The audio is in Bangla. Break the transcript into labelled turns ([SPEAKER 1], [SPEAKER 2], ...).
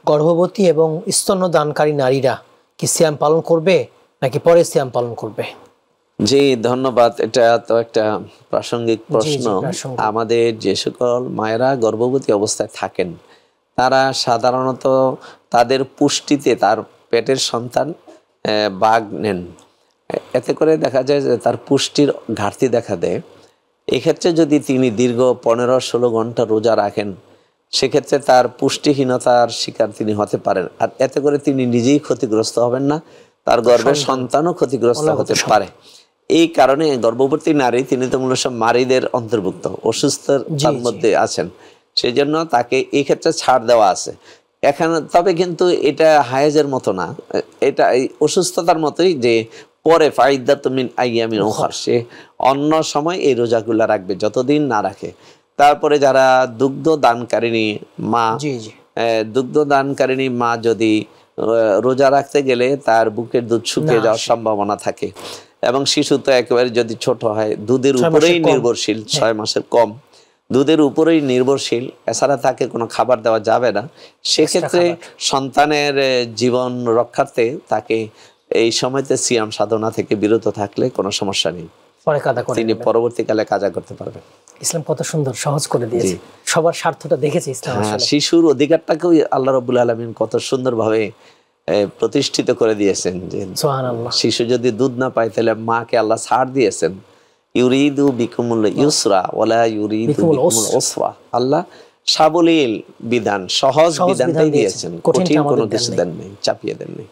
[SPEAKER 1] গর্ভবতী এবং স্তন্যদানকারী নারীরা কি সিয়াম পালন করবে নাকি পরে সিয়াম পালন করবে?
[SPEAKER 2] জি, ধন্যবাদ। এটা তো একটা প্রাসঙ্গিক প্রশ্ন। আমাদের যে সকল মায়েরা গর্ভবতী অবস্থায় থাকেন তারা সাধারণত তাদের পুষ্টিতে তার পেটের সন্তান ভাগ নেন। এতে করে দেখা যায় যে তার পুষ্টির ঘাটতি দেখা দেয়। এক্ষেত্রে যদি তিনি দীর্ঘ 15-16 ঘন্টা রোজা রাখেন সেক্ষেত্রে তার পুষ্টিহীনতার শিকার তিনি হতে পারেন। আর এতে করে তিনি নিজেই ক্ষতিগ্রস্ত হবেন না, তার গর্ভের সন্তানও ক্ষতিগ্রস্ত হতে পারে। এই কারণে গর্ভবতী নারী তিনি তো মূলত মারীদের অন্তর্ভুক্ত, অসুস্থতার মধ্যে আছেন, সেই জন্য তাকে এই ক্ষেত্রে ছাড় দেওয়া আছে এখানে। তবে কিন্তু এটা হায়েজের মতো না, এটা অসুস্থতার মতোই যে পরে ফাইদাতুম মিন আইয়ামিন উখর, সে অন্য সময় এই রোজাগুলা রাখবে যতদিন না রাখে। তারপরে যারা দুগ্ধ দানকারিণী মা, দুগ্ধ দানকারিণী মা যদি রোজা রাখতে গেলে তার বুকের দুধ শুকিয়ে যাওয়ার সম্ভাবনা থাকে, এবং শিশু তো একেবারে যদি ছোট হয় দুধের উপরেই নির্ভরশীল, 6 মাসের কম, দুধের উপরেই নির্ভরশীল, এছাড়া তাকে কোনো খাবার দেওয়া যাবে না। সেক্ষেত্রে সন্তানের জীবন রক্ষার্থে তাকে এই সময়তে সিয়াম সাধনা থেকে বিরত থাকলে কোনো সমস্যা নেই, তিনি পরবর্তীকালে কাজা করতে পারবেন।
[SPEAKER 1] ইসলাম কত সুন্দর সহজ করে দিয়েছে, সবার স্বার্থটা দেখেছে ইসলাম।
[SPEAKER 2] শিশুর অধিকারটাকেও আল্লাহ রাব্বুল আলামিন কত সুন্দরভাবে প্রতিষ্ঠিত করে দিয়েছেন যে শিশু যদি দুধ না পায় তাহলে মাকে আল্লাহ ছাড় দিয়েছেন, ইউরিদু বিকুমুল ইউসরা ওয়ালা ইউরিদু বিকুমুল উসরা। আল্লাহ সাবলীল বিধান, সহজ বিধানটাই দিয়েছেন, কঠিন কোনো কিছু দেন নাই, চাপিয়ে দেন নাই।